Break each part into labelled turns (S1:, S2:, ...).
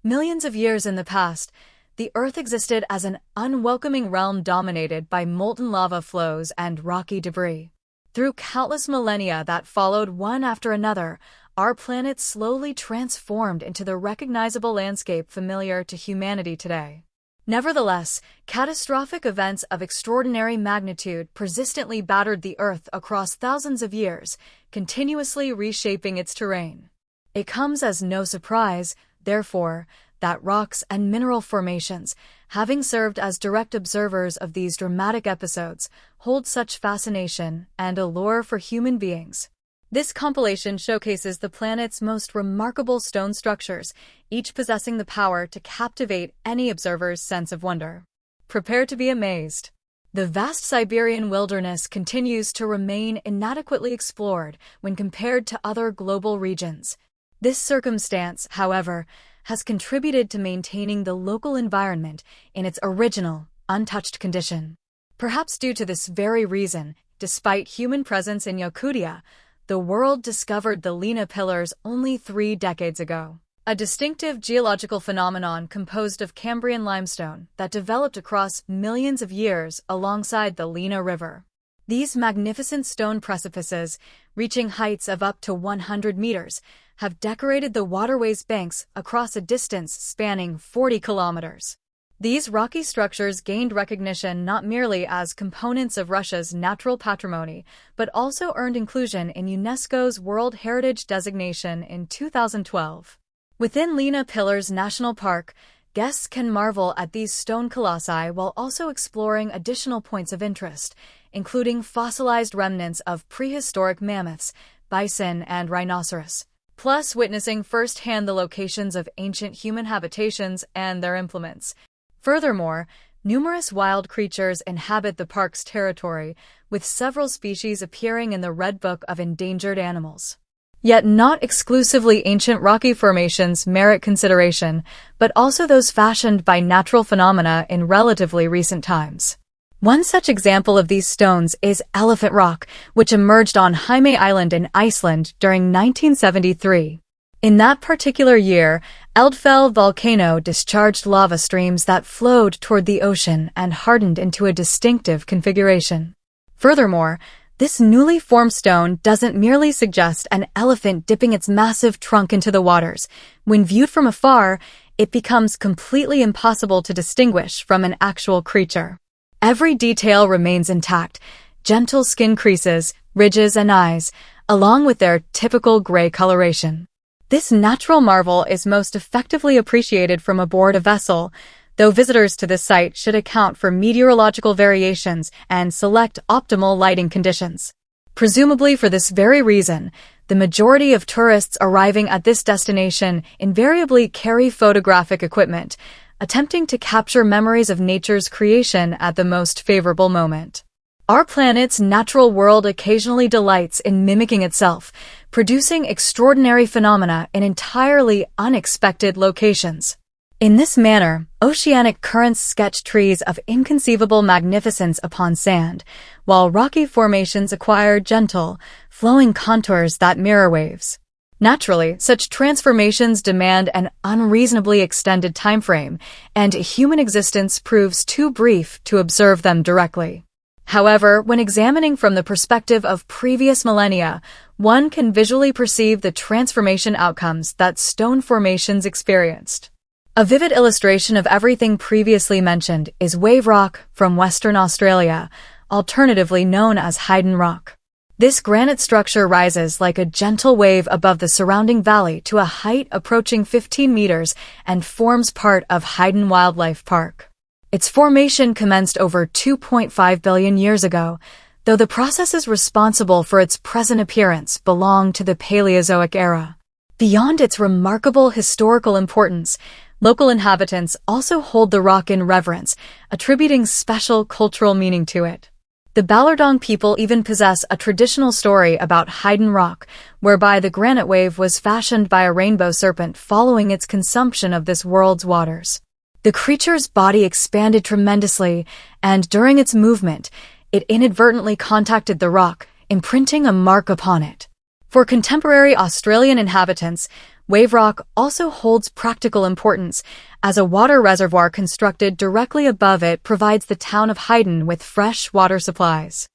S1: Millions of years in the past, the Earth existed as an unwelcoming realm dominated by molten lava flows and rocky debris. Through countless millennia that followed one after another, our planet slowly transformed into the recognizable landscape familiar to humanity today. Nevertheless, catastrophic events of extraordinary magnitude persistently battered the Earth across thousands of years, continuously reshaping its terrain. It comes as no surprise, therefore, that rocks and mineral formations, having served as direct observers of these dramatic episodes, hold such fascination and allure for human beings. This compilation showcases the planet's most remarkable stone structures, each possessing the power to captivate any observer's sense of wonder. Prepare to be amazed. The vast Siberian wilderness continues to remain inadequately explored when compared to other global regions. This circumstance, however, has contributed to maintaining the local environment in its original, untouched condition. Perhaps due to this very reason, despite human presence in Yakutia, the world discovered the Lena Pillars only 3 decades ago, a distinctive geological phenomenon composed of Cambrian limestone that developed across millions of years alongside the Lena River. These magnificent stone precipices, reaching heights of up to 100 meters, have decorated the waterway's banks across a distance spanning 40 kilometers. These rocky structures gained recognition not merely as components of Russia's natural patrimony, but also earned inclusion in UNESCO's World Heritage designation in 2012. Within Lena Pillars National Park, guests can marvel at these stone colossi while also exploring additional points of interest, including fossilized remnants of prehistoric mammoths, bison, and rhinoceros, plus witnessing firsthand the locations of ancient human habitations and their implements. Furthermore, numerous wild creatures inhabit the park's territory, with several species appearing in the Red Book of Endangered Animals. Yet not exclusively ancient rocky formations merit consideration, but also those fashioned by natural phenomena in relatively recent times. One such example of these stones is Elephant Rock, which emerged on Jaime Island in Iceland during 1973. In that particular year, Eldfell volcano discharged lava streams that flowed toward the ocean and hardened into a distinctive configuration. Furthermore, this newly formed stone doesn't merely suggest an elephant dipping its massive trunk into the waters. When viewed from afar, it becomes completely impossible to distinguish from an actual creature. Every detail remains intact: gentle skin creases, ridges, and eyes, along with their typical gray coloration. This natural marvel is most effectively appreciated from aboard a vessel, though visitors to this site should account for meteorological variations and select optimal lighting conditions. Presumably for this very reason, the majority of tourists arriving at this destination invariably carry photographic equipment, attempting to capture memories of nature's creation at the most favorable moment. Our planet's natural world occasionally delights in mimicking itself, producing extraordinary phenomena in entirely unexpected locations. In this manner, oceanic currents sketch trees of inconceivable magnificence upon sand, while rocky formations acquire gentle, flowing contours that mirror waves. Naturally, such transformations demand an unreasonably extended time frame, and human existence proves too brief to observe them directly. However, when examining from the perspective of previous millennia, one can visually perceive the transformation outcomes that stone formations experienced. A vivid illustration of everything previously mentioned is Wave Rock from Western Australia, alternatively known as Haydn Rock. This granite structure rises like a gentle wave above the surrounding valley to a height approaching 15 meters and forms part of Haydn Wildlife Park. Its formation commenced over 2.5 billion years ago, though the processes responsible for its present appearance belong to the Paleozoic era. Beyond its remarkable historical importance, local inhabitants also hold the rock in reverence, attributing special cultural meaning to it. The Ballardong people even possess a traditional story about Haydn Rock, whereby the granite wave was fashioned by a rainbow serpent following its consumption of this world's waters. The creature's body expanded tremendously, and during its movement, it inadvertently contacted the rock, imprinting a mark upon it. For contemporary Australian inhabitants, wave rock also holds practical importance, as a water reservoir constructed directly above it provides the town of Hayden with fresh water supplies.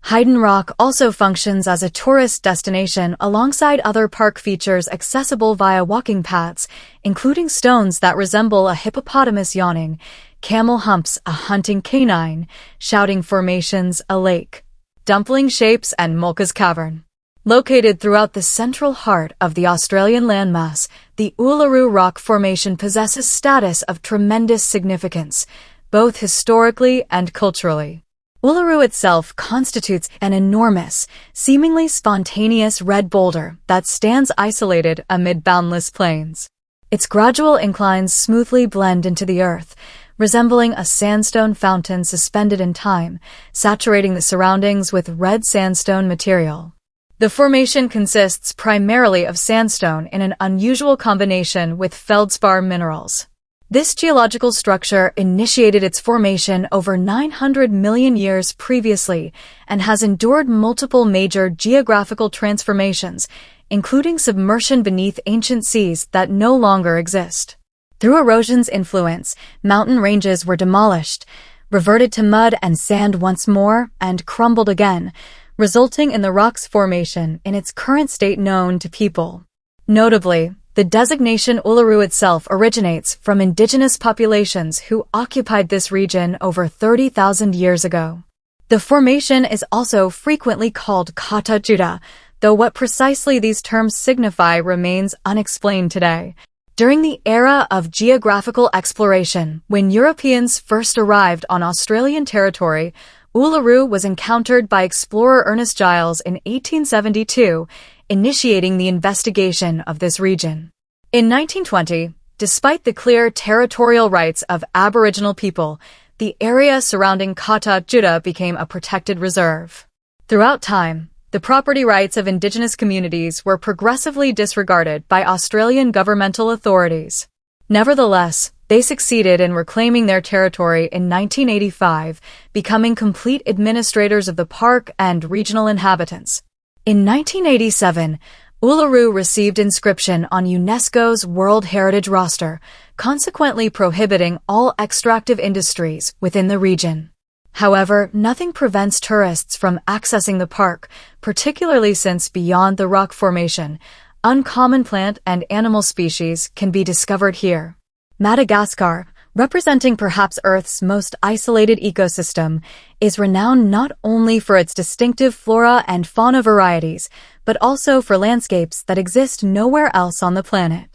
S1: Hayden Rock also functions as a tourist destination alongside other park features accessible via walking paths, including stones that resemble a hippopotamus yawning, camel humps a hunting canine, shouting formations a lake, dumpling shapes and Mulca's Cavern. Located throughout the central heart of the Australian landmass, the Uluru Rock Formation possesses status of tremendous significance, both historically and culturally. Uluru itself constitutes an enormous, seemingly spontaneous red boulder that stands isolated amid boundless plains. Its gradual inclines smoothly blend into the earth, resembling a sandstone fountain suspended in time, saturating the surroundings with red sandstone material. The formation consists primarily of sandstone in an unusual combination with feldspar minerals. This geological structure initiated its formation over 900 million years previously and has endured multiple major geographical transformations, including submersion beneath ancient seas that no longer exist. Through erosion's influence, mountain ranges were demolished, reverted to mud and sand once more, and crumbled again, resulting in the rock's formation in its current state known to people. Notably, the designation Uluru itself originates from indigenous populations who occupied this region over 30,000 years ago. The formation is also frequently called Kata Juda, though what precisely these terms signify remains unexplained today. During the era of geographical exploration, when Europeans first arrived on Australian territory, Uluru was encountered by explorer Ernest Giles in 1872, initiating the investigation of this region. In 1920, despite the clear territorial rights of Aboriginal people, the area surrounding Kata Juda became a protected reserve. Throughout time, the property rights of Indigenous communities were progressively disregarded by Australian governmental authorities. Nevertheless, they succeeded in reclaiming their territory in 1985, becoming complete administrators of the park and regional inhabitants. In 1987, Uluru received inscription on UNESCO's World Heritage roster, consequently prohibiting all extractive industries within the region. However, nothing prevents tourists from accessing the park, particularly since beyond the rock formation, uncommon plant and animal species can be discovered here. Madagascar, representing perhaps Earth's most isolated ecosystem, is renowned not only for its distinctive flora and fauna varieties, but also for landscapes that exist nowhere else on the planet.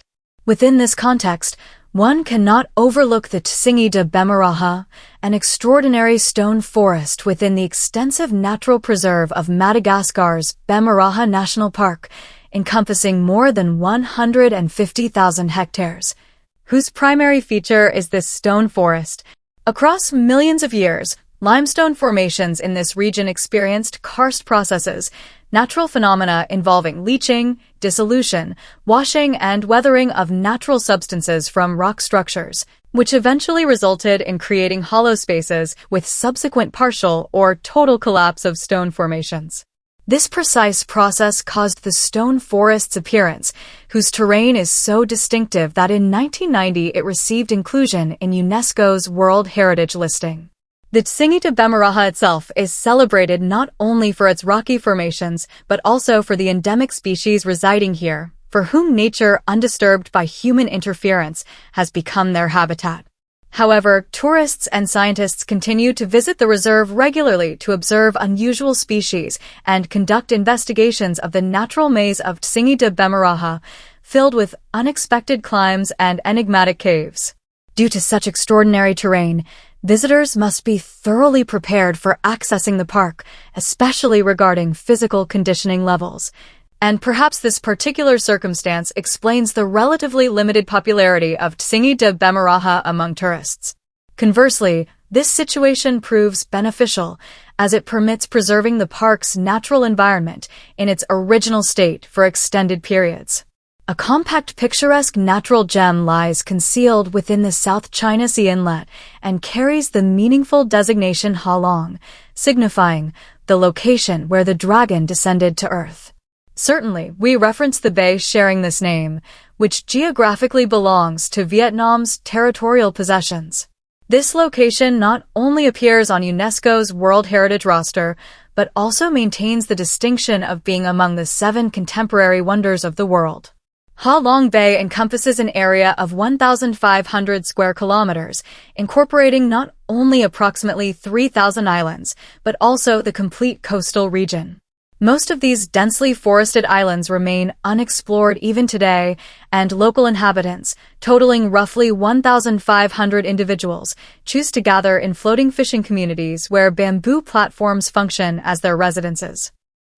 S1: Within this context, one cannot overlook the Tsingy de Bemaraha, an extraordinary stone forest within the extensive natural preserve of Madagascar's Bemaraha National Park, encompassing more than 150,000 hectares, whose primary feature is this stone forest. Across millions of years, limestone formations in this region experienced karst processes, natural phenomena involving leaching, dissolution, washing, and weathering of natural substances from rock structures, which eventually resulted in creating hollow spaces with subsequent partial or total collapse of stone formations. This precise process caused the stone forest's appearance, whose terrain is so distinctive that in 1990 it received inclusion in UNESCO's World Heritage listing. The Tsingy de Bemaraha itself is celebrated not only for its rocky formations, but also for the endemic species residing here, for whom nature, undisturbed by human interference, has become their habitat. However, tourists and scientists continue to visit the reserve regularly to observe unusual species and conduct investigations of the natural maze of Tsingy de Bemaraha, filled with unexpected climbs and enigmatic caves. Due to such extraordinary terrain, visitors must be thoroughly prepared for accessing the park, especially regarding physical conditioning levels. And perhaps this particular circumstance explains the relatively limited popularity of Tsingy de Bemaraha among tourists. Conversely, this situation proves beneficial, as it permits preserving the park's natural environment in its original state for extended periods. A compact picturesque natural gem lies concealed within the South China Sea inlet and carries the meaningful designation Halong, signifying the location where the dragon descended to Earth. Certainly, we reference the bay sharing this name, which geographically belongs to Vietnam's territorial possessions. This location not only appears on UNESCO's World Heritage roster, but also maintains the distinction of being among the 7 contemporary wonders of the world. Ha Long Bay encompasses an area of 1,500 square kilometers, incorporating not only approximately 3,000 islands, but also the complete coastal region. Most of these densely forested islands remain unexplored even today, and local inhabitants, totaling roughly 1,500 individuals, choose to gather in floating fishing communities where bamboo platforms function as their residences.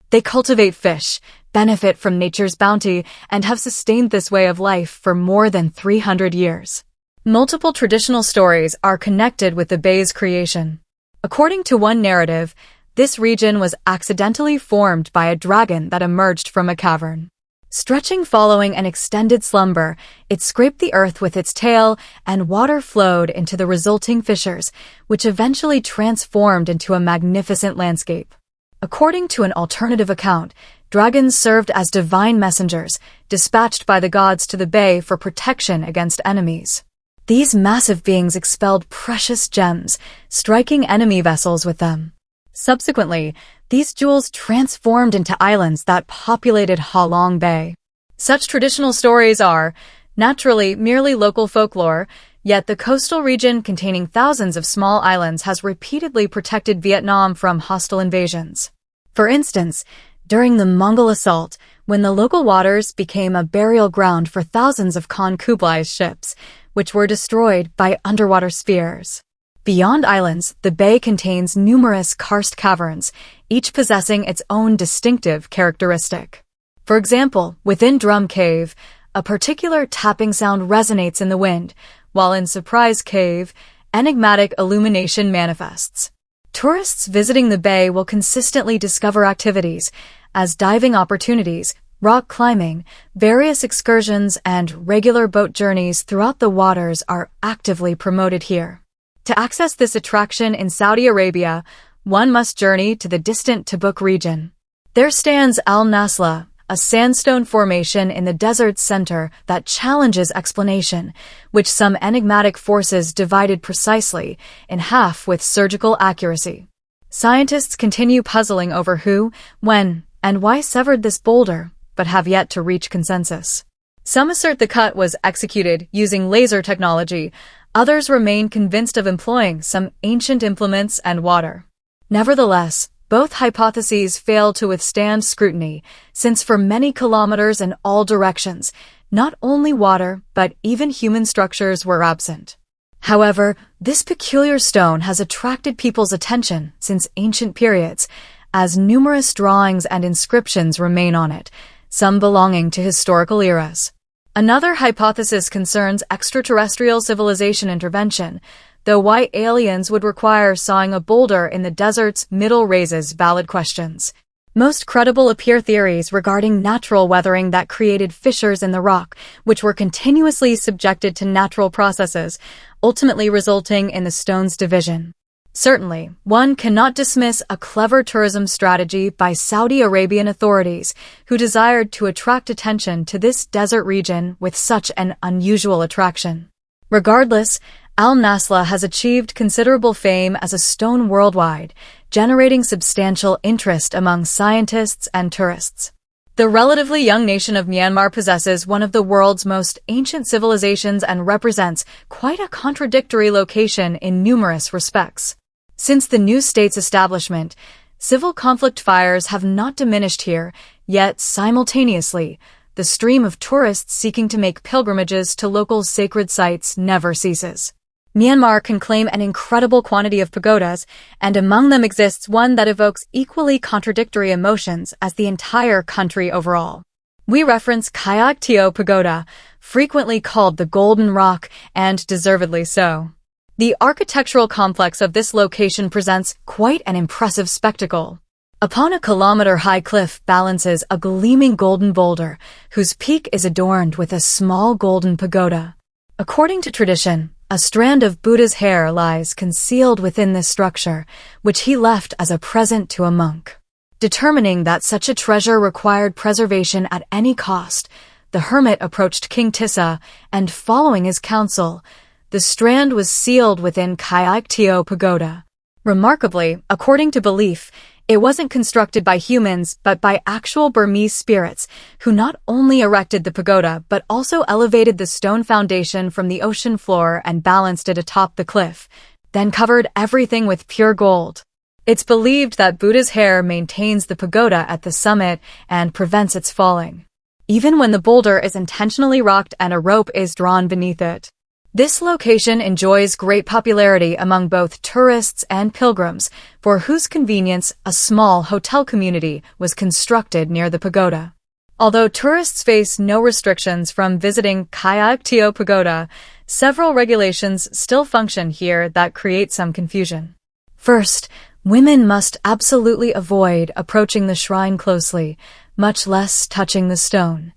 S1: They cultivate fish, benefit from nature's bounty, and have sustained this way of life for more than 300 years. Multiple traditional stories are connected with the bay's creation. According to one narrative, this region was accidentally formed by a dragon that emerged from a cavern. Stretching following an extended slumber, it scraped the earth with its tail, and water flowed into the resulting fissures, which eventually transformed into a magnificent landscape. According to an alternative account, dragons served as divine messengers, dispatched by the gods to the bay for protection against enemies. These massive beings expelled precious gems, striking enemy vessels with them. Subsequently, these jewels transformed into islands that populated Ha Long Bay. Such traditional stories are, naturally, merely local folklore, yet the coastal region containing thousands of small islands has repeatedly protected Vietnam from hostile invasions. For instance, during the Mongol assault, when the local waters became a burial ground for thousands of Khan Kublai's ships, which were destroyed by underwater spheres. Beyond islands, the bay contains numerous karst caverns, each possessing its own distinctive characteristic. For example, within Drum Cave, a particular tapping sound resonates in the wind, while in Surprise Cave, enigmatic illumination manifests. Tourists visiting the bay will consistently discover activities, as diving opportunities, rock climbing, various excursions, and regular boat journeys throughout the waters are actively promoted here. To access this attraction in Saudi Arabia, one must journey to the distant Tabuk region. There stands Al Nasla, a sandstone formation in the desert's center that challenges explanation, which some enigmatic forces divided precisely in half with surgical accuracy. Scientists continue puzzling over who, when, and why severed this boulder, but have yet to reach consensus. Some assert the cut was executed using laser technology. Others remain convinced of employing some ancient implements and water. Nevertheless, both hypotheses fail to withstand scrutiny, since for many kilometers in all directions, not only water, but even human structures were absent. However, this peculiar stone has attracted people's attention since ancient periods, as numerous drawings and inscriptions remain on it, some belonging to historical eras. Another hypothesis concerns extraterrestrial civilization intervention, though why aliens would require sawing a boulder in the desert's middle raises valid questions. Most credible appear theories regarding natural weathering that created fissures in the rock, which were continuously subjected to natural processes, ultimately resulting in the stone's division. Certainly, one cannot dismiss a clever tourism strategy by Saudi Arabian authorities, who desired to attract attention to this desert region with such an unusual attraction. Regardless, Al Nasla has achieved considerable fame as a stone worldwide, generating substantial interest among scientists and tourists. The relatively young nation of Myanmar possesses one of the world's most ancient civilizations and represents quite a contradictory location in numerous respects. Since the new state's establishment, civil conflict fires have not diminished here, yet simultaneously, the stream of tourists seeking to make pilgrimages to local sacred sites never ceases. Myanmar can claim an incredible quantity of pagodas, and among them exists one that evokes equally contradictory emotions as the entire country overall. We reference Kayak Teo Pagoda, frequently called the Golden Rock, and deservedly so. The architectural complex of this location presents quite an impressive spectacle. Upon a kilometer-high cliff balances a gleaming golden boulder, whose peak is adorned with a small golden pagoda. According to tradition, a strand of Buddha's hair lies concealed within this structure, which he left as a present to a monk. Determining that such a treasure required preservation at any cost, the hermit approached King Tissa, and following his counsel, the strand was sealed within Kyaiktiyo Pagoda. Remarkably, according to belief, it wasn't constructed by humans but by actual Burmese spirits, who not only erected the pagoda but also elevated the stone foundation from the ocean floor and balanced it atop the cliff, then covered everything with pure gold. It's believed that Buddha's hair maintains the pagoda at the summit and prevents its falling, even when the boulder is intentionally rocked and a rope is drawn beneath it. This location enjoys great popularity among both tourists and pilgrims, for whose convenience a small hotel community was constructed near the pagoda. Although tourists face no restrictions from visiting Kyaiktiyo Pagoda, several regulations still function here that create some confusion. First, women must absolutely avoid approaching the shrine closely, much less touching the stone.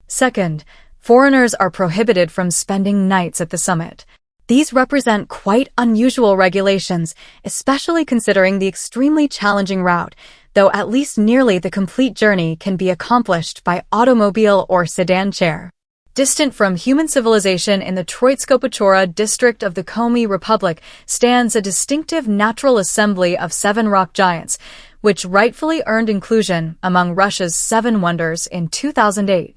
S1: Second, foreigners are prohibited from spending nights at the summit. These represent quite unusual regulations, especially considering the extremely challenging route, though at least nearly the complete journey can be accomplished by automobile or sedan chair. Distant from human civilization in the Troitskopachora district of the Komi Republic stands a distinctive natural assembly of 7 rock giants, which rightfully earned inclusion among Russia's 7 wonders in 2008.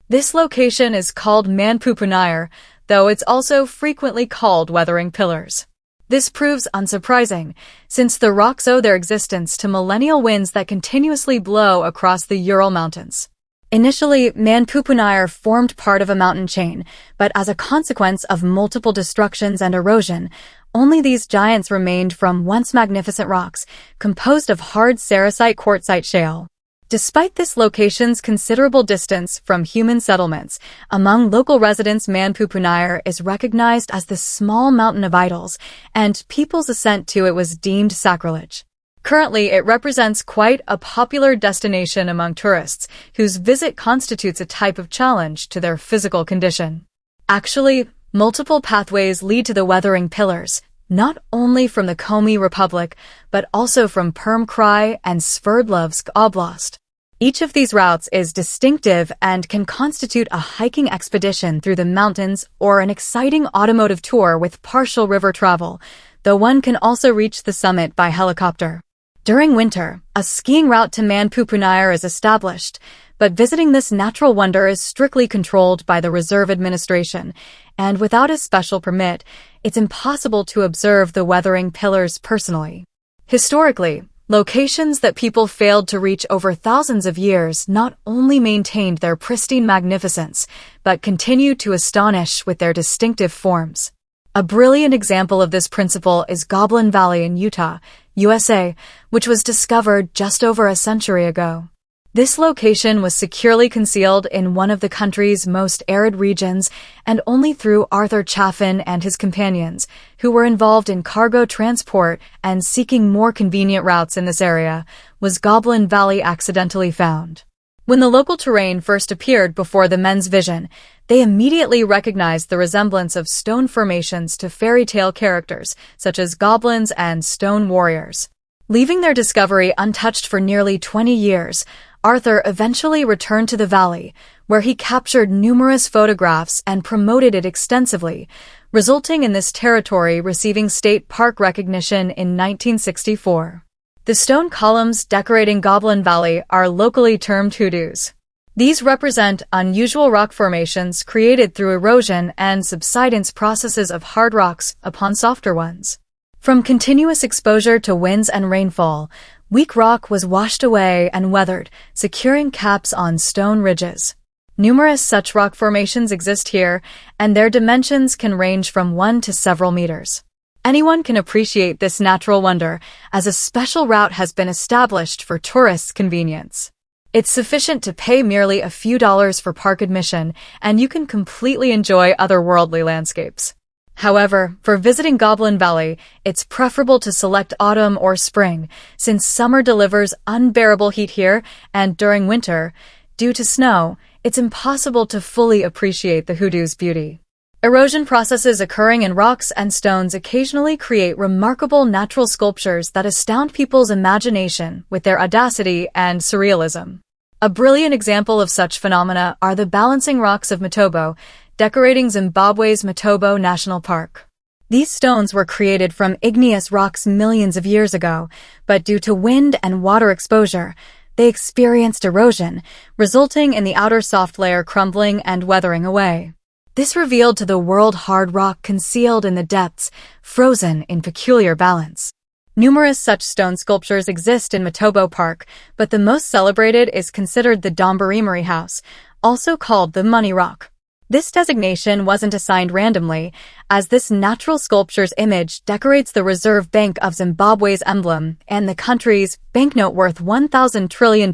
S1: This location is called Manpupunayar, though it's also frequently called Weathering Pillars. This proves unsurprising, since the rocks owe their existence to millennial winds that continuously blow across the Ural Mountains. Initially, Manpupunayar formed part of a mountain chain, but as a consequence of multiple destructions and erosion, only these giants remained from once magnificent rocks, composed of hard sericite quartzite shale. Despite this location's considerable distance from human settlements, among local residents Manpupunayar is recognized as the small mountain of idols, and people's ascent to it was deemed sacrilege. Currently, it represents quite a popular destination among tourists, whose visit constitutes a type of challenge to their physical condition. Actually, multiple pathways lead to the Weathering Pillars, not only from the Komi Republic, but also from Permkrai and Sverdlovsk Oblast. Each of these routes is distinctive and can constitute a hiking expedition through the mountains or an exciting automotive tour with partial river travel, though one can also reach the summit by helicopter. During winter, a skiing route to Manpupunayar is established, but visiting this natural wonder is strictly controlled by the Reserve Administration, and without a special permit, it's impossible to observe the Weathering Pillars personally. Historically, locations that people failed to reach over thousands of years not only maintained their pristine magnificence, but continued to astonish with their distinctive forms. A brilliant example of this principle is Goblin Valley in Utah, USA, which was discovered just over a century ago. This location was securely concealed in one of the country's most arid regions, and only through Arthur Chaffin and his companions, who were involved in cargo transport and seeking more convenient routes in this area, was Goblin Valley accidentally found. When the local terrain first appeared before the men's vision, they immediately recognized the resemblance of stone formations to fairy tale characters, such as goblins and stone warriors. Leaving their discovery untouched for nearly 20 years, Arthur eventually returned to the valley, where he captured numerous photographs and promoted it extensively, resulting in this territory receiving state park recognition in 1964. The stone columns decorating Goblin Valley are locally termed hoodoos. These represent unusual rock formations created through erosion and subsidence processes of hard rocks upon softer ones. From continuous exposure to winds and rainfall, weak rock was washed away and weathered, securing caps on stone ridges. Numerous such rock formations exist here, and their dimensions can range from 1 to several meters. Anyone can appreciate this natural wonder, as a special route has been established for tourists' convenience. It's sufficient to pay merely a few dollars for park admission, and you can completely enjoy otherworldly landscapes. However, for visiting Goblin Valley, it's preferable to select autumn or spring, since summer delivers unbearable heat here, and during winter, due to snow, it's impossible to fully appreciate the hoodoo's beauty. Erosion processes occurring in rocks and stones occasionally create remarkable natural sculptures that astound people's imagination with their audacity and surrealism. A brilliant example of such phenomena are the balancing rocks of Matobo, decorating Zimbabwe's Matobo National Park. These stones were created from igneous rocks millions of years ago, but due to wind and water exposure, they experienced erosion, resulting in the outer soft layer crumbling and weathering away. This revealed to the world hard rock concealed in the depths, frozen in peculiar balance. Numerous such stone sculptures exist in Matobo Park, but the most celebrated is considered the Dombarimari House, also called the Money Rock. This designation wasn't assigned randomly, as this natural sculpture's image decorates the Reserve Bank of Zimbabwe's emblem and the country's banknote worth $1,000 trillion,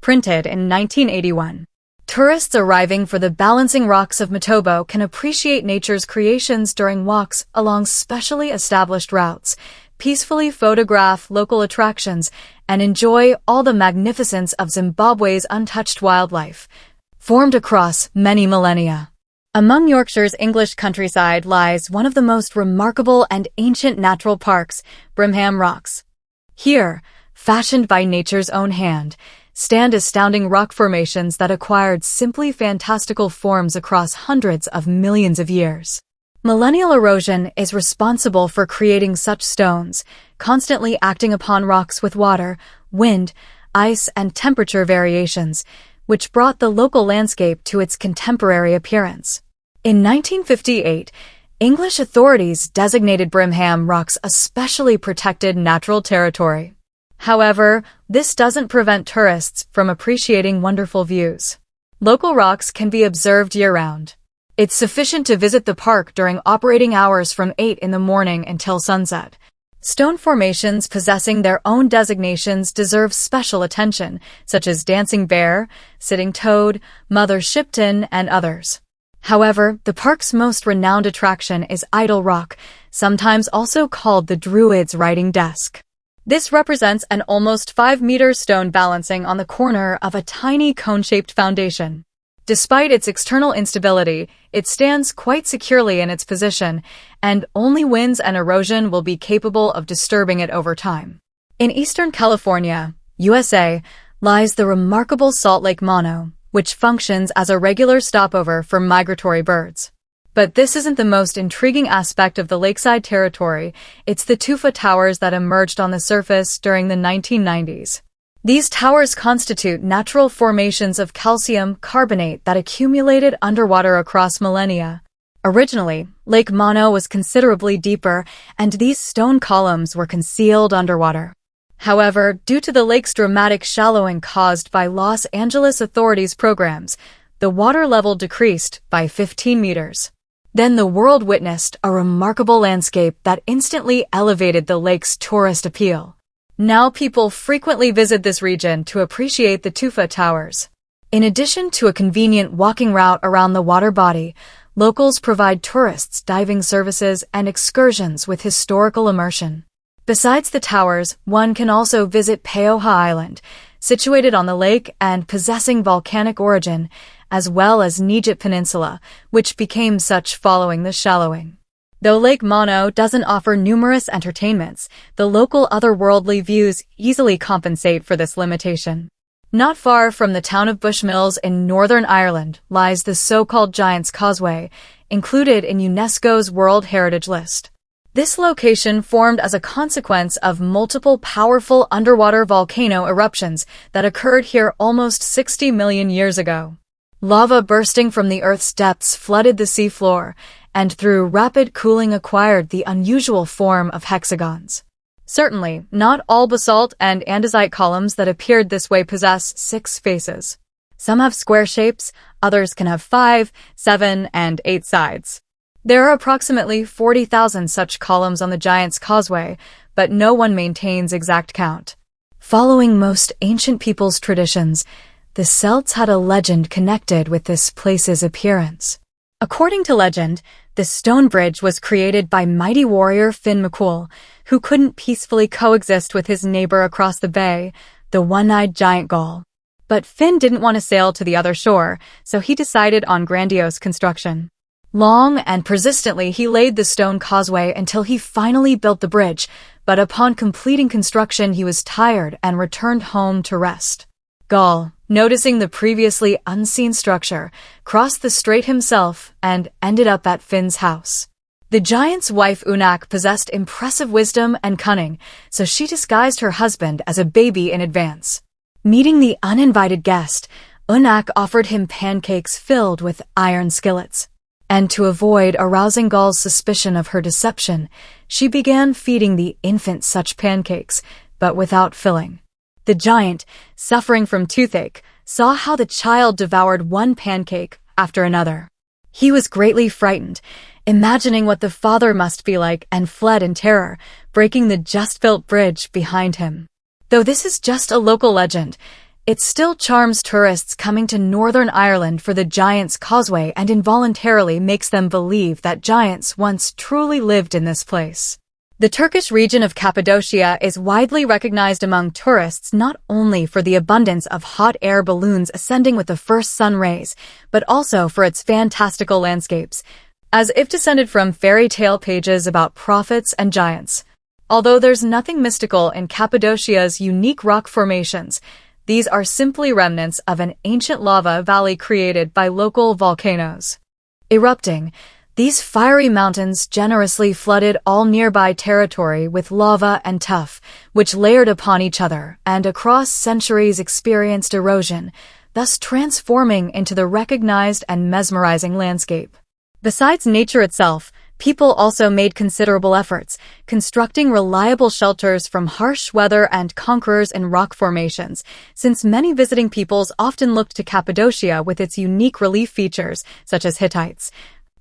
S1: printed in 1981. Tourists arriving for the balancing rocks of Matobo can appreciate nature's creations during walks along specially established routes, peacefully photograph local attractions, and enjoy all the magnificence of Zimbabwe's untouched wildlife, formed across many millennia. Among Yorkshire's English countryside lies one of the most remarkable and ancient natural parks, Brimham Rocks. Here, fashioned by nature's own hand, stand astounding rock formations that acquired simply fantastical forms across hundreds of millions of years. Millennial erosion is responsible for creating such stones, constantly acting upon rocks with water, wind, ice, and temperature variations, which brought the local landscape to its contemporary appearance. In 1958, English authorities designated Brimham Rocks a specially protected natural territory. However, this doesn't prevent tourists from appreciating wonderful views. Local rocks can be observed year-round. It's sufficient to visit the park during operating hours from 8 in the morning until sunset. Stone formations possessing their own designations deserve special attention, such as Dancing Bear, Sitting Toad, Mother Shipton, and others. However, the park's most renowned attraction is Idol Rock, sometimes also called the Druid's Writing Desk. This represents an almost 5-meter stone balancing on the corner of a tiny cone-shaped foundation. Despite its external instability, it stands quite securely in its position, and only winds and erosion will be capable of disturbing it over time. In eastern California, USA, lies the remarkable Salt Lake Mono, which functions as a regular stopover for migratory birds. But this isn't the most intriguing aspect of the lakeside territory, it's the tufa towers that emerged on the surface during the 1990s. These towers constitute natural formations of calcium carbonate that accumulated underwater across millennia. Originally, Lake Mono was considerably deeper, and these stone columns were concealed underwater. However, due to the lake's dramatic shallowing caused by Los Angeles authorities' programs, the water level decreased by 15 meters. Then the world witnessed a remarkable landscape that instantly elevated the lake's tourist appeal. Now people frequently visit this region to appreciate the tufa towers. In addition to a convenient walking route around the water body, locals provide tourists diving services and excursions with historical immersion. Besides the towers, one can also visit Paoha Island, situated on the lake and possessing volcanic origin, as well as Nijit Peninsula, which became such following the shallowing. Though Lake Mono doesn't offer numerous entertainments, the local otherworldly views easily compensate for this limitation. Not far from the town of Bushmills in Northern Ireland lies the so-called Giant's Causeway, included in UNESCO's World Heritage List. This location formed as a consequence of multiple powerful underwater volcano eruptions that occurred here almost 60 million years ago. Lava bursting from the Earth's depths flooded the seafloor, and through rapid cooling acquired the unusual form of hexagons. Certainly, not all basalt and andesite columns that appeared this way possess 6 faces. Some have square shapes, others can have 5, 7, and 8 sides. There are approximately 40,000 such columns on the Giant's Causeway, but no one maintains exact count. Following most ancient peoples' traditions, the Celts had a legend connected with this place's appearance. According to legend, the stone bridge was created by mighty warrior Finn McCool, who couldn't peacefully coexist with his neighbor across the bay, the one-eyed giant gull. But Finn didn't want to sail to the other shore, so he decided on grandiose construction. Long and persistently he laid the stone causeway until he finally built the bridge, but upon completing construction he was tired and returned home to rest. Gaul, noticing the previously unseen structure, crossed the strait himself and ended up at Finn's house. The giant's wife Unak possessed impressive wisdom and cunning, so she disguised her husband as a baby in advance. Meeting the uninvited guest, Unak offered him pancakes filled with iron skillets. And to avoid arousing Gaul's suspicion of her deception, she began feeding the infant such pancakes, but without filling. The giant, suffering from toothache, saw how the child devoured one pancake after another. He was greatly frightened, imagining what the father must be like, and fled in terror, breaking the just-built bridge behind him. Though this is just a local legend, it still charms tourists coming to Northern Ireland for the Giant's Causeway and involuntarily makes them believe that giants once truly lived in this place. The Turkish region of Cappadocia is widely recognized among tourists not only for the abundance of hot air balloons ascending with the first sun rays, but also for its fantastical landscapes, as if descended from fairy tale pages about prophets and giants. Although there's nothing mystical in Cappadocia's unique rock formations, these are simply remnants of an ancient lava valley created by local volcanoes. Erupting, these fiery mountains generously flooded all nearby territory with lava and tuff, which layered upon each other and across centuries experienced erosion, thus transforming into the recognized and mesmerizing landscape. Besides nature itself, people also made considerable efforts, constructing reliable shelters from harsh weather and conquerors in rock formations, since many visiting peoples often looked to Cappadocia with its unique relief features, such as Hittites,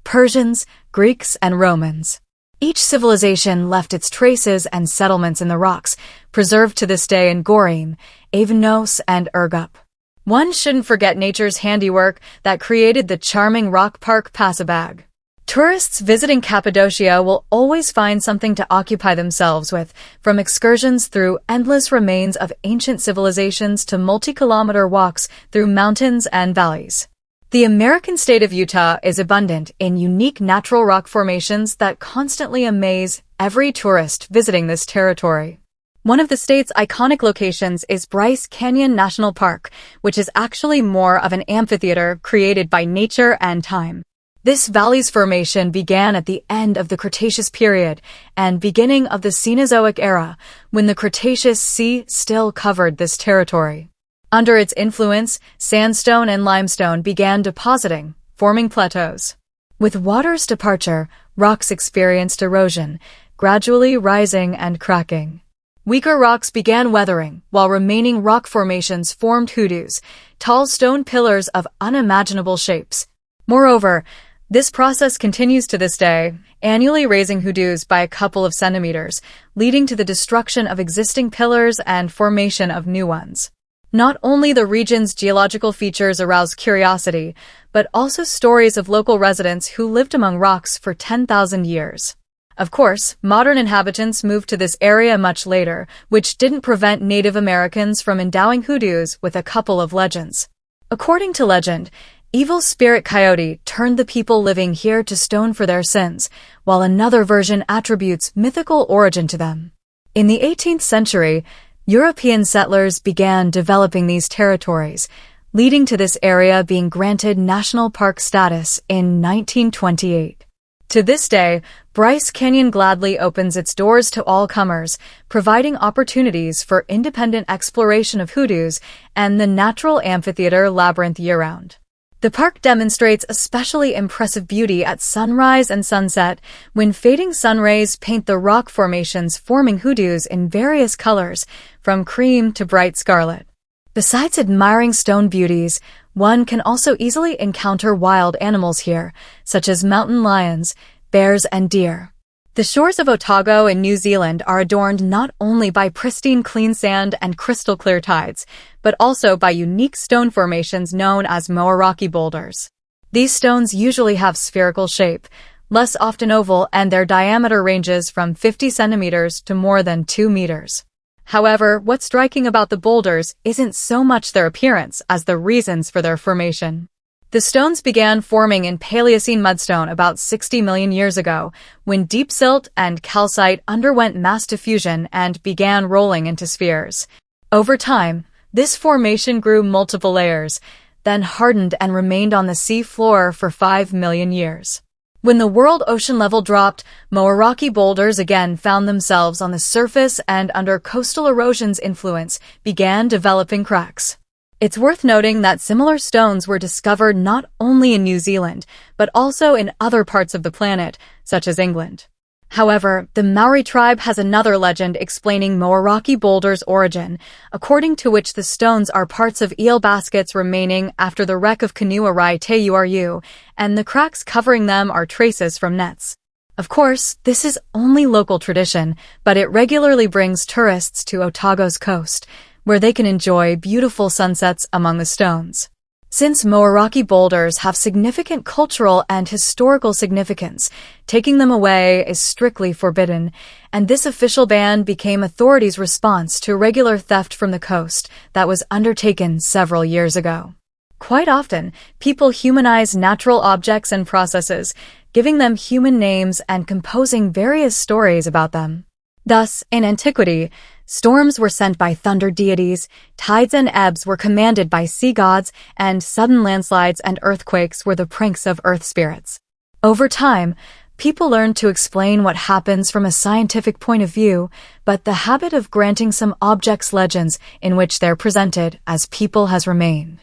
S1: Persians, Greeks, and Romans. Each civilization left its traces and settlements in the rocks, preserved to this day in Gorim, Avanos, and Urgup. One shouldn't forget nature's handiwork that created the charming rock park Pasabag. Tourists visiting Cappadocia will always find something to occupy themselves with, from excursions through endless remains of ancient civilizations to multi-kilometer walks through mountains and valleys. The American state of Utah is abundant in unique natural rock formations that constantly amaze every tourist visiting this territory. One of the state's iconic locations is Bryce Canyon National Park, which is actually more of an amphitheater created by nature and time. This valley's formation began at the end of the Cretaceous period and beginning of the Cenozoic era, when the Cretaceous sea still covered this territory. Under its influence, sandstone and limestone began depositing, forming plateaus. With water's departure, rocks experienced erosion, gradually rising and cracking. Weaker rocks began weathering, while remaining rock formations formed hoodoos, tall stone pillars of unimaginable shapes. Moreover, this process continues to this day, annually raising hoodoos by a couple of centimeters, leading to the destruction of existing pillars and formation of new ones. Not only the region's geological features arouse curiosity, but also stories of local residents who lived among rocks for 10,000 years. Of course, modern inhabitants moved to this area much later, which didn't prevent Native Americans from endowing hoodoos with a couple of legends. According to legend, evil spirit Coyote turned the people living here to stone for their sins, while another version attributes mythical origin to them. In the 18th century, European settlers began developing these territories, leading to this area being granted national park status in 1928. To this day, Bryce Canyon gladly opens its doors to all comers, providing opportunities for independent exploration of hoodoos and the natural amphitheater labyrinth year-round. The park demonstrates especially impressive beauty at sunrise and sunset, when fading sun rays paint the rock formations, forming hoodoos in various colors, from cream to bright scarlet. Besides admiring stone beauties, one can also easily encounter wild animals here, such as mountain lions, bears, and deer. The shores of Otago in New Zealand are adorned not only by pristine clean sand and crystal clear tides, but also by unique stone formations known as Moaraki boulders. These stones usually have spherical shape, less often oval, and their diameter ranges from 50 centimeters to more than 2 meters. However, what's striking about the boulders isn't so much their appearance as the reasons for their formation. The stones began forming in Paleocene mudstone about 60 million years ago, when deep silt and calcite underwent mass diffusion and began rolling into spheres. Over time, this formation grew multiple layers, then hardened and remained on the sea floor for 5 million years. When the world ocean level dropped, more rocky boulders again found themselves on the surface and under coastal erosion's influence began developing cracks. It's worth noting that similar stones were discovered not only in New Zealand, but also in other parts of the planet, such as England. However, the Maori tribe has another legend explaining more rocky boulders' origin, according to which the stones are parts of eel baskets remaining after the wreck of Kanuarai Te Uru, and the cracks covering them are traces from nets. Of course, this is only local tradition, but it regularly brings tourists to Otago's coast, where they can enjoy beautiful sunsets among the stones. Since more rocky boulders have significant cultural and historical significance, taking them away is strictly forbidden, and this official ban became authorities' response to regular theft from the coast that was undertaken several years ago. Quite often, people humanize natural objects and processes, giving them human names and composing various stories about them. Thus, in antiquity, storms were sent by thunder deities, tides and ebbs were commanded by sea gods, and sudden landslides and earthquakes were the pranks of earth spirits. Over time, people learned to explain what happens from a scientific point of view, but the habit of granting some objects legends in which they're presented as people has remained.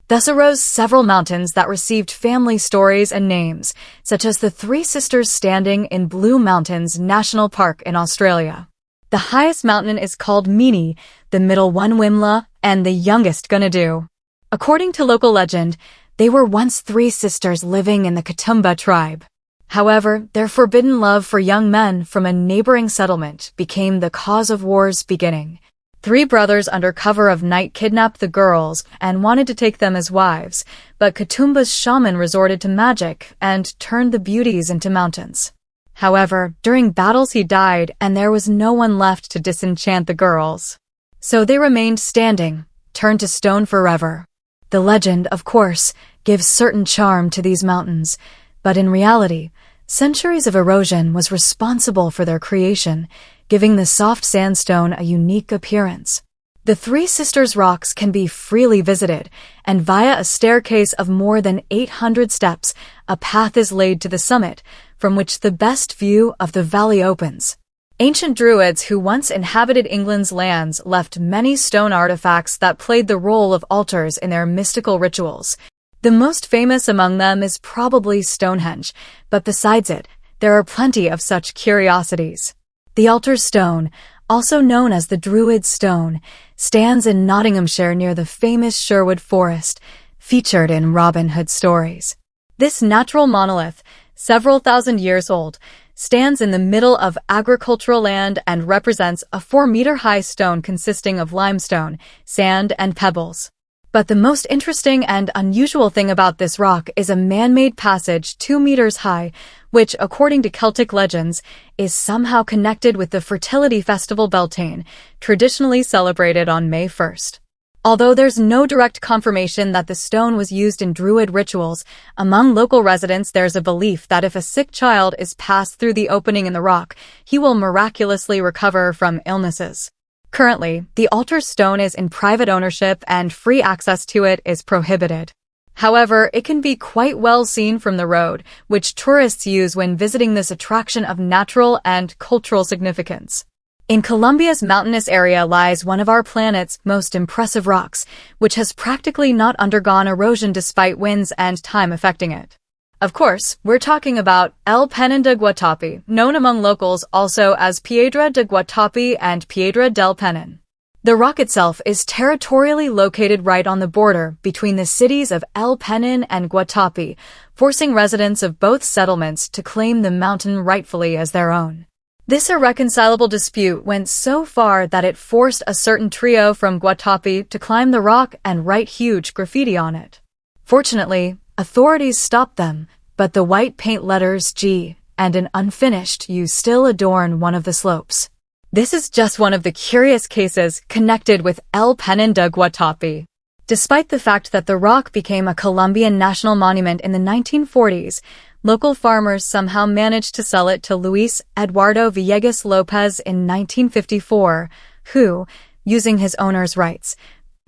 S1: Thus arose several mountains that received family stories and names, such as the Three Sisters standing in Blue Mountains National Park in Australia. The highest mountain is called Mini, the middle one Wimla, and the youngest Gunadu. According to local legend, they were once three sisters living in the Katoomba tribe. However, their forbidden love for young men from a neighboring settlement became the cause of war's beginning. Three brothers under cover of night kidnapped the girls and wanted to take them as wives, but Katoomba's shaman resorted to magic and turned the beauties into mountains. However, during battles he died and there was no one left to disenchant the girls. So they remained standing, turned to stone forever. The legend, of course, gives certain charm to these mountains, but in reality, centuries of erosion was responsible for their creation, giving the soft sandstone a unique appearance. The Three Sisters rocks can be freely visited, and via a staircase of more than 800 steps, a path is laid to the summit, from which the best view of the valley opens. Ancient Druids who once inhabited England's lands left many stone artifacts that played the role of altars in their mystical rituals. The most famous among them is probably Stonehenge, but besides it, there are plenty of such curiosities. The altar stone, also known as the Druid Stone, stands in Nottinghamshire near the famous Sherwood Forest, featured in Robin Hood stories. This natural monolith, several thousand years old, stands in the middle of agricultural land and represents a 4-meter-high stone consisting of limestone, sand, and pebbles. But the most interesting and unusual thing about this rock is a man-made passage 2 meters high, which, according to Celtic legends, is somehow connected with the fertility festival Beltane, traditionally celebrated on May 1st. Although there's no direct confirmation that the stone was used in Druid rituals, among local residents there's a belief that if a sick child is passed through the opening in the rock, he will miraculously recover from illnesses. Currently, the altar stone is in private ownership and free access to it is prohibited. However, it can be quite well seen from the road, which tourists use when visiting this attraction of natural and cultural significance. In Colombia's mountainous area lies one of our planet's most impressive rocks, which has practically not undergone erosion despite winds and time affecting it. Of course, we're talking about El Peñón de Guatapi, known among locals also as Piedra de Guatapi and Piedra del Peñón. The rock itself is territorially located right on the border between the cities of El Peñón and Guatapi, forcing residents of both settlements to claim the mountain rightfully as their own. This irreconcilable dispute went so far that it forced a certain trio from Guatapi to climb the rock and write huge graffiti on it. Fortunately, authorities stopped them, but the white paint letters G and an unfinished U still adorn one of the slopes. This is just one of the curious cases connected with El Peñón de Guatapi. Despite the fact that the rock became a Colombian national monument in the 1940s, local farmers somehow managed to sell it to Luis Eduardo Villegas Lopez in 1954, who, using his owner's rights,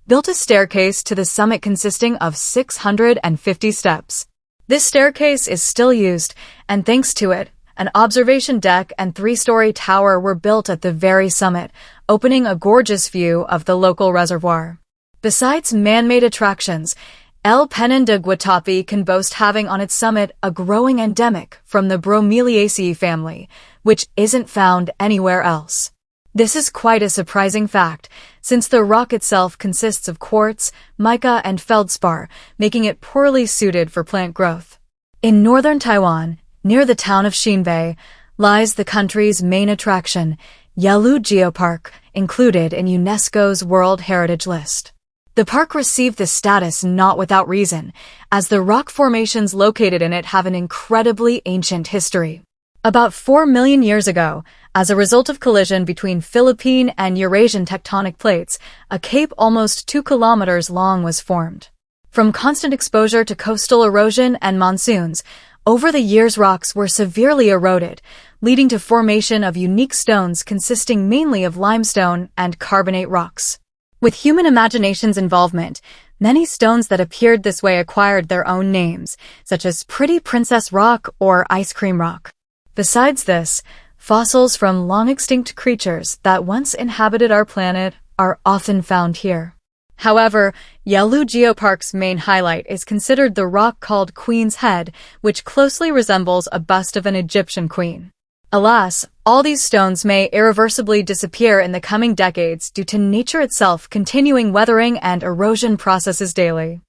S1: built a staircase to the summit consisting of 650 steps. This staircase is still used, and thanks to it, an observation deck and three-story tower were built at the very summit, opening a gorgeous view of the local reservoir. Besides man-made attractions, El Peñón de Guatapi can boast having on its summit a growing endemic from the Bromeliaceae family, which isn't found anywhere else. This is quite a surprising fact, since the rock itself consists of quartz, mica, and feldspar, making it poorly suited for plant growth. In northern Taiwan, near the town of Xinbei, lies the country's main attraction, Uluru Geopark, included in UNESCO's World Heritage list. The park received this status not without reason, as the rock formations located in it have an incredibly ancient history. About 4 million years ago, as a result of collision between Philippine and Eurasian tectonic plates, a cape almost 2 kilometers long was formed. From constant exposure to coastal erosion and monsoons, over the years rocks were severely eroded, leading to formation of unique stones consisting mainly of limestone and carbonate rocks. With human imagination's involvement, many stones that appeared this way acquired their own names, such as Pretty Princess Rock or Ice Cream Rock. Besides this, fossils from long-extinct creatures that once inhabited our planet are often found here. However, Uluru Geopark's main highlight is considered the rock called Queen's Head, which closely resembles a bust of an Egyptian queen. Alas, all these stones may irreversibly disappear in the coming decades due to nature itself continuing weathering and erosion processes daily.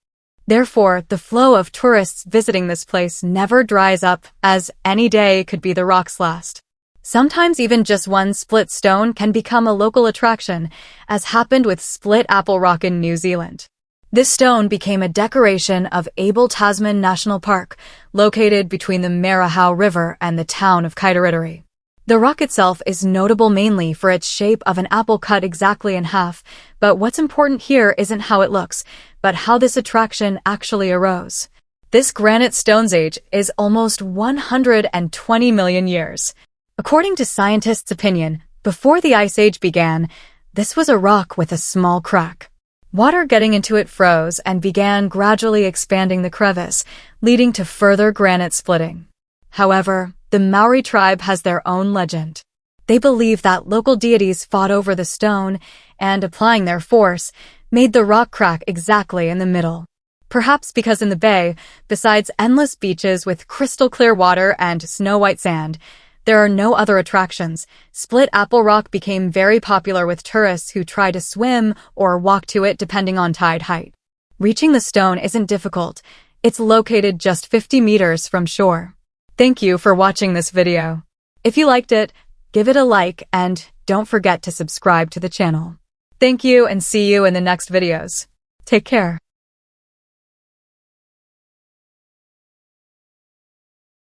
S1: Therefore, the flow of tourists visiting this place never dries up, as any day could be the rock's last. Sometimes even just one split stone can become a local attraction, as happened with Split Apple Rock in New Zealand. This stone became a decoration of Abel Tasman National Park, located between the Marahau River and the town of Kaitaritari. The rock itself is notable mainly for its shape of an apple cut exactly in half, but what's important here isn't how it looks, but how this attraction actually arose. This granite Stone's age is almost 120 million years. According to scientists' opinion, before the Ice Age began, this was a rock with a small crack. Water getting into it froze and began gradually expanding the crevice, leading to further granite splitting. However, the Maori tribe has their own legend. They believe that local deities fought over the stone and, applying their force, made the rock crack exactly in the middle. Perhaps because in the bay, besides endless beaches with crystal clear water and snow-white sand, there are no other attractions. Split Apple Rock became very popular with tourists who try to swim or walk to it depending on tide height. Reaching the stone isn't difficult. It's located just 50 meters from shore. Thank you for watching this video. If you liked it, give it a like and don't forget to subscribe to the channel. Thank you and see you in the next videos. Take care.